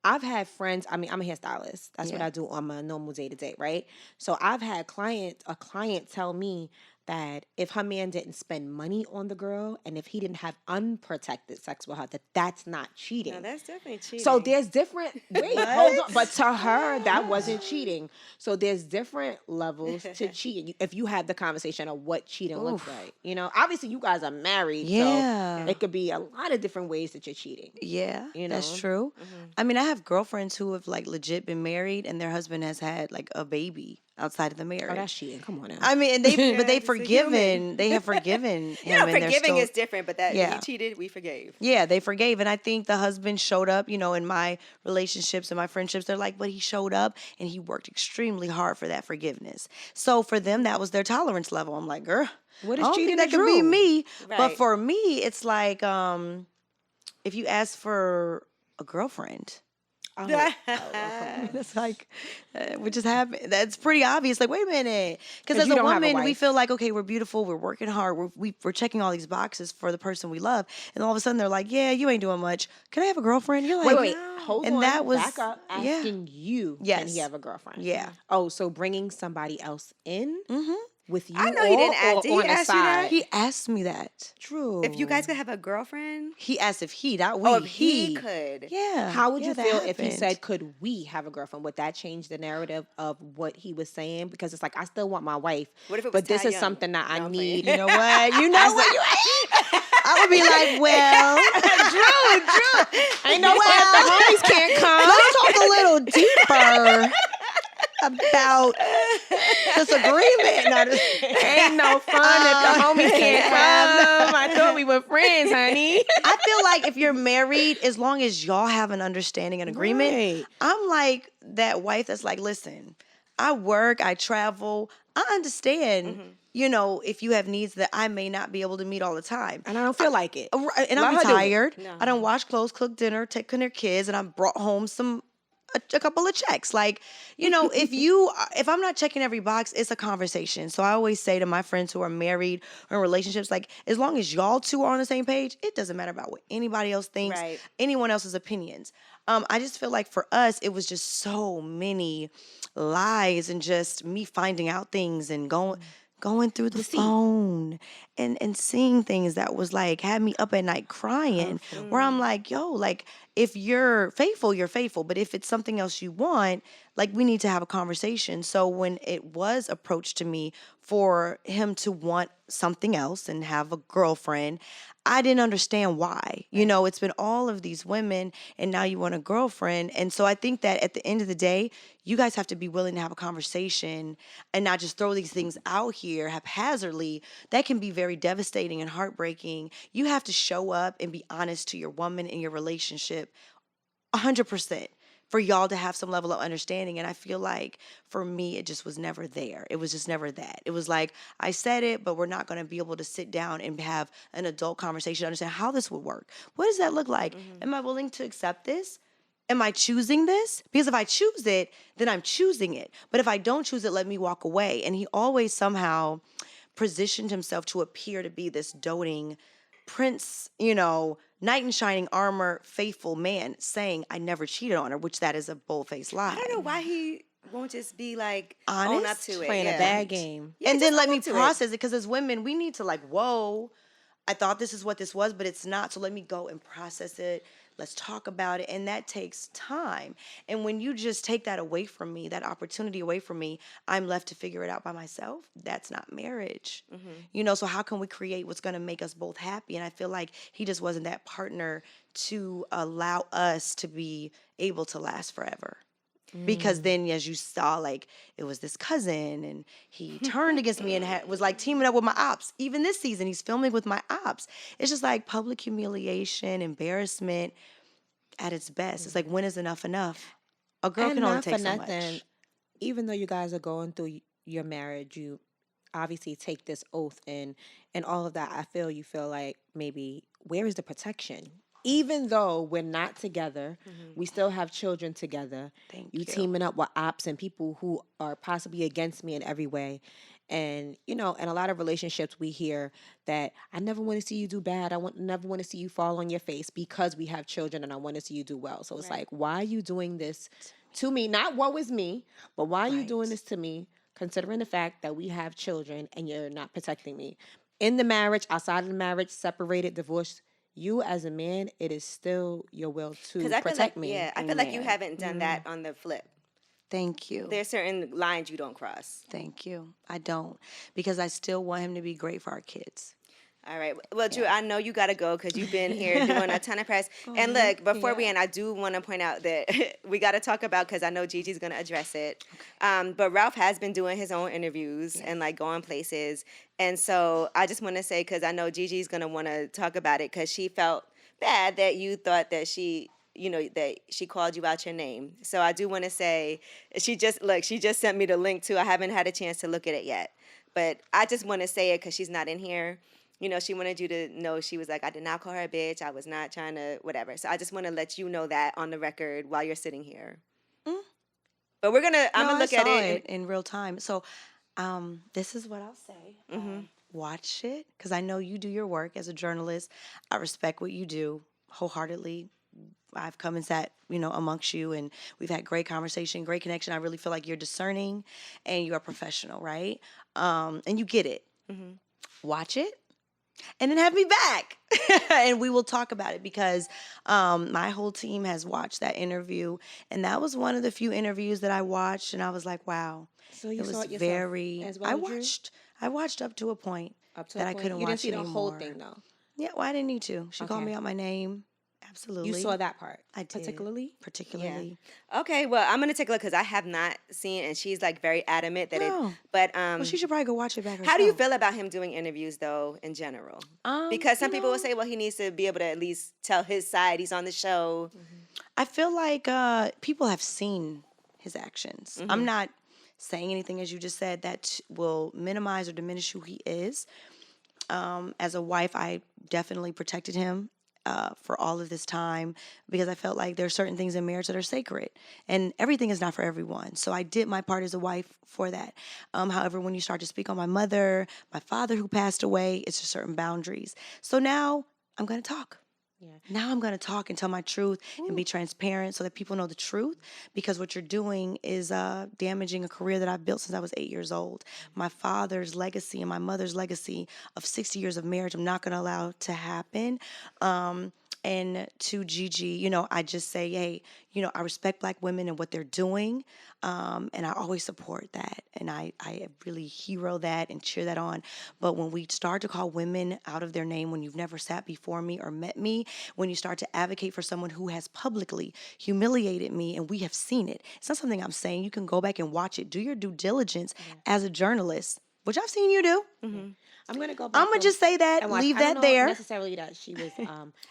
I've had friends, I'm a hairstylist. That's what I do on my normal day-to-day, right? So I've had a client tell me that if her man didn't spend money on the girl and if he didn't have unprotected sex with her, that's not cheating. No, that's definitely cheating. So there's different, hold on, but to her, that wasn't cheating. So there's different levels to cheating. If you have the conversation of what cheating looks like, obviously you guys are married, Yeah. so it could be a lot of different ways that you're cheating. Yeah, that's know? true. I mean, I have girlfriends who have like legit been married and their husband has had like a baby outside of the marriage. Oh, that's cheating. Come on now. I mean, but they forgiven. They have forgiven him. You know, and they're forgiving still, is different, but that he cheated, we forgave. Yeah, they forgave. And I think the husband showed up, in my relationships and my friendships. They're like, but he showed up and he worked extremely hard for that forgiveness. So for them, that was their tolerance level. I'm like, girl, what I is don't cheating think that could be me. Right. But for me, it's like if you ask for a girlfriend. It's like, what just happened? That's pretty obvious. Like, wait a minute. Because as a woman, we feel like, okay, we're beautiful, we're working hard, we're checking all these boxes for the person we love. And all of a sudden, they're like, yeah, you ain't doing much. Can I have a girlfriend? You're like, wait, hold on. That was, back up. Asking you, can he have a girlfriend? Yeah. Oh, so bringing somebody else in? Mm-hmm. With you, I know he didn't ask. Did he ask you that? He asked me that. True. If you guys could have a girlfriend, he asked if he, not we. Oh, if he could. Yeah. How would you feel if he said, "Could we have a girlfriend?" Would that change the narrative of what he was saying? Because it's like, I still want my wife, what if it was but this is Young? something that I need. You know what? You know what? I would be like, well, Drew. Ain't no fun if the homies can't come. Let's talk a little deeper about this agreement. Ain't no fun if the homies can't come. I thought we were friends, honey. I feel like if you're married, as long as y'all have an understanding and agreement, Right. I'm like that wife that's like, listen, I work, I travel, I understand. If you have needs that I may not be able to meet all the time. And I don't feel like it. And I'm retired. I don't wash clothes, cook dinner, take care of their kids, and I brought home a couple of checks. Like, if I'm not checking every box, it's a conversation. So I always say to my friends who are married or in relationships, like, as long as y'all two are on the same page, it doesn't matter about what anybody else thinks, anyone else's opinions. I just feel like for us, it was just so many lies and just me finding out things and going through the phone and seeing things that was like, had me up at night crying, where I'm like, yo, like, if you're faithful, you're faithful. But if it's something else you want, like, we need to have a conversation. So when it was approached to me for him to want something else and have a girlfriend, I didn't understand why. It's been all of these women and now you want a girlfriend. And so I think that at the end of the day, you guys have to be willing to have a conversation and not just throw these things out here haphazardly. That can be very devastating and heartbreaking. You have to show up and be honest to your woman in your relationship 100%. For y'all to have some level of understanding. And I feel like for me, it just was never there. It was just never that. It was like, I said it, but we're not going to be able to sit down and have an adult conversation, understand how this would work. What does that look like? Am I willing to accept this? Am I choosing this? Because if I choose it, then I'm choosing it. But if I don't choose it, let me walk away. And he always somehow positioned himself to appear to be this doting prince, knight in shining armor, faithful man, saying I never cheated on her, which that is a bold-faced lie. I don't know why he won't just be like honest, own up to it, playing a bad game, and then let me process it. Because as women, we need to like, whoa, I thought this is what this was, but it's not. So let me go and process it. Let's talk about it. And that takes time. And when you just take that away from me, that opportunity away from me, I'm left to figure it out by myself. That's not marriage. So how can we create what's going to make us both happy? And I feel like he just wasn't that partner to allow us to be able to last forever. Because then, as you saw, like, it was this cousin and he turned against me and was like teaming up with my ops. Even this season, he's filming with my ops. It's just like public humiliation, embarrassment at its best. It's like, when is enough enough? A girl can only take so much. Even though you guys are going through your marriage, you obviously take this oath and all of that. You feel like maybe, where is the protection? Even though we're not together, we still have children together. Thank you. Teaming up with ops and people who are possibly against me in every way. And, in a lot of relationships, we hear that I never want to see you do bad. Never want to see you fall on your face because we have children and I want to see you do well. So it's like, why are you doing this to me? Not woe is me, but why are you doing this to me, considering the fact that we have children and you're not protecting me? In the marriage, outside of the marriage, separated, divorced, you as a man, it is still your will to protect me. Yeah, I feel like you haven't done that on the flip. Thank you. There's certain lines you don't cross. Thank you. I don't. Because I still want him to be great for our kids. All right. Well, Drew, I know you got to go because you've been here doing a ton of press. And look, before we end, I do want to point out that we got to talk about, because I know Gigi's going to address it. But Ralph has been doing his own interviews and like going places. And so I just want to say, because I know Gigi's going to want to talk about it, because she felt bad that you thought that she called you out your name. So I do want to say, she just sent me the link too. I haven't had a chance to look at it yet. But I just want to say it because she's not in here. She wanted you to know, she was like, I did not call her a bitch. I was not trying to whatever. So I just want to let you know that on the record while you're sitting here. Mm. But I'm going to look at it in real time. So this is what I'll say. Mm-hmm. Watch it, because I know you do your work as a journalist. I respect what you do wholeheartedly. I've come and sat, amongst you, and we've had great conversation, great connection. I really feel like you're discerning and you're a professional, right? And you get it. Mm-hmm. Watch it. And then have me back, and we will talk about it, because my whole team has watched that interview, and that was one of the few interviews that I watched, and I was like, wow. So you it saw was it yourself very. as well, I watched up to a point that I couldn't you watch didn't see anymore. the whole thing though. Yeah, well, I didn't need to. She called me out my name. Absolutely. You saw that part. I did. Particularly? Yeah. Okay, well, I'm going to take a look because I have not seen, and she's like very adamant that well, she should probably go watch it back herself. How do you feel about him doing interviews, though, in general? Because some people will say, well, he needs to be able to at least tell his side. He's on the show. Mm-hmm. I feel like people have seen his actions. Mm-hmm. I'm not saying anything, as you just said, that will minimize or diminish who he is. As a wife, I definitely protected him for all of this time, because I felt like there are certain things in marriage that are sacred, and everything is not for everyone. So I did my part as a wife for that. However, when you start to speak on my mother, my father who passed away, it's just certain boundaries. So now I'm going to talk. Yeah. Now I'm going to talk and tell my truth and be transparent so that people know the truth, because what you're doing is damaging a career that I've built since I was 8 years old. My father's legacy and my mother's legacy of 60 years of marriage, I'm not going to allow to happen. And to Gigi, I just say, hey, I respect Black women and what they're doing. And I always support that. And I really hero that and cheer that on. But when we start to call women out of their name, when you've never sat before me or met me, when you start to advocate for someone who has publicly humiliated me, and we have seen it. It's not something I'm saying. You can go back and watch it. Do your due diligence as a journalist, which I've seen you do. Mm-hmm. I'm going to go back. I'm going to just say that, leave that there. Not necessarily that she was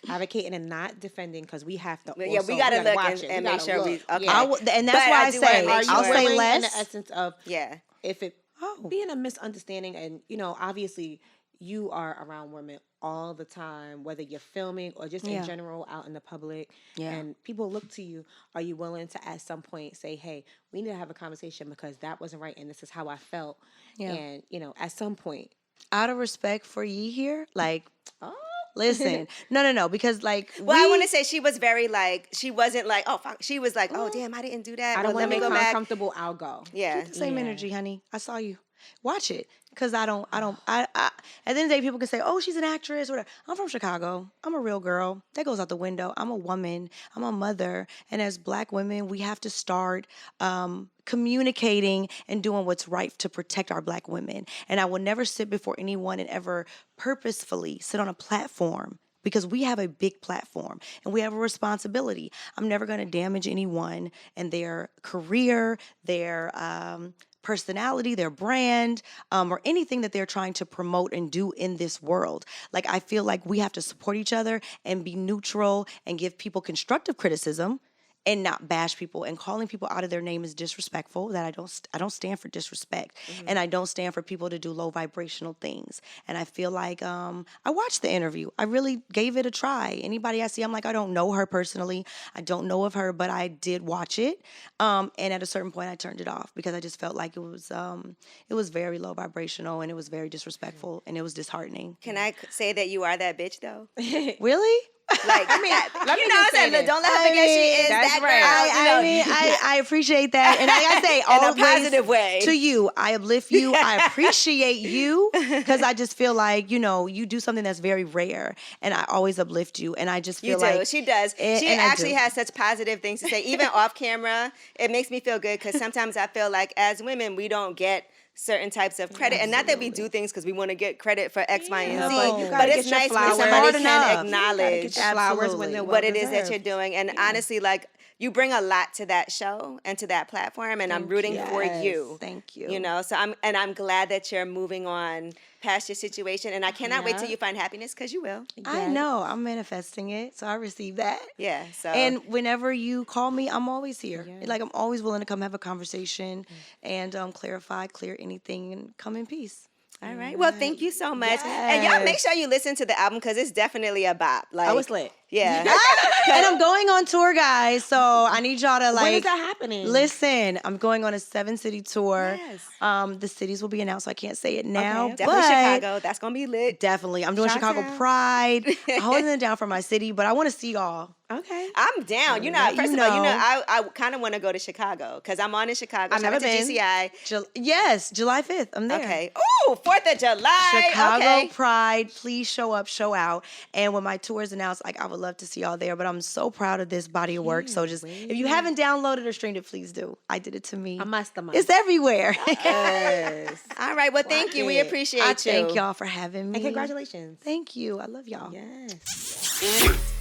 advocating and not defending, because we have to. Yeah, we got to look and make sure we. Okay. Yeah. And that's why I say, I'll say less. In the essence of, if it being a misunderstanding, and obviously you are around women all the time, whether you're filming or just in general out in the public, and people look to you. Are you willing to at some point say, hey, we need to have a conversation because that wasn't right, and this is how I felt, and at some point. Out of respect for Yee here, listen, no, because I want to say she was very she wasn't like, oh, fuck. She was like, oh, damn, I didn't do that. I don't want to make her uncomfortable. I'll go. Yeah, keep the same energy, honey. I saw you. Watch it, because I at the end of the day, people can say, oh, she's an actress, whatever. I'm from Chicago. I'm a real girl. That goes out the window. I'm a woman. I'm a mother. And as Black women, we have to start communicating and doing what's right to protect our Black women. And I will never sit before anyone and ever purposefully sit on a platform, because we have a big platform and we have a responsibility. I'm never going to damage anyone and their career, their personality, their brand, or anything that they're trying to promote and do in this world. I feel like we have to support each other and be neutral and give people constructive criticism and not bash people. And calling people out of their name is disrespectful. That I don't stand for disrespect. Mm-hmm. And I don't stand for people to do low vibrational things. And I feel like I watched the interview. I really gave it a try. Anybody I see, I'm like, I don't know her personally. I don't know of her, but I did watch it. And at a certain point I turned it off, because I just felt like it was very low vibrational, and it was very disrespectful, and it was disheartening. Can I say that you are that bitch though? Really? Don't let her forget she is that girl. I appreciate that, and I say always in a positive way to you. I uplift you. I appreciate you, because I just feel like you do something that's very rare, and I always uplift you. And I just feel like she does. She actually has such positive things to say, even off camera. It makes me feel good, because sometimes I feel like as women we don't get certain types of credit. And not that we do things because we want to get credit for X, Y, and Z, No, you but gotta it's get your nice when flowers. somebody Hard can enough. acknowledge flowers when they're what it is that well-deserved. you're doing. And honestly, like, you bring a lot to that show and to that platform, and I'm Thank rooting you. for Yes. you. Thank you. You know, so I'm glad that you're moving on past your situation, and I cannot wait till Yeah. you find happiness, because you will. I know. I'm manifesting it, so I receive that. Yeah. So And whenever you call me, I'm always here. Like, I'm always willing to come have a conversation and clarify, clear anything, and come in peace. all right. Well, thank you so much. And y'all make sure you listen to the album, because it's definitely a bop. Like, I was lit. Yeah. And I'm going on tour, guys. So I need y'all to, like, When is that happening? listen, I'm going on a 7-city tour. Yes. The cities will be announced, so I can't say it now. Okay. Definitely but Chicago. That's gonna be lit. definitely. I'm doing Chicago Chi-town. Pride. I'm holding it down for my city, but I want to see y'all. Okay. I'm down. You know, let first you of all, you know, know. I kind of want to go to Chicago, because I'm on in Chicago. I've Shout never out to been. GCI. Yes, July 5th. I'm there. Okay. Ooh, 4th of July. Chicago Okay. Pride, please show up, show out. And when my tour is announced, like, I would love to see y'all there. But I'm so proud of this body of work. So just, if you haven't downloaded or streamed it, please do. I did it to me. A must. It's everywhere. Yes. All right. Well, thank you. We it. appreciate I you. thank y'all for having me. And congratulations. Thank you. I love y'all. Yes.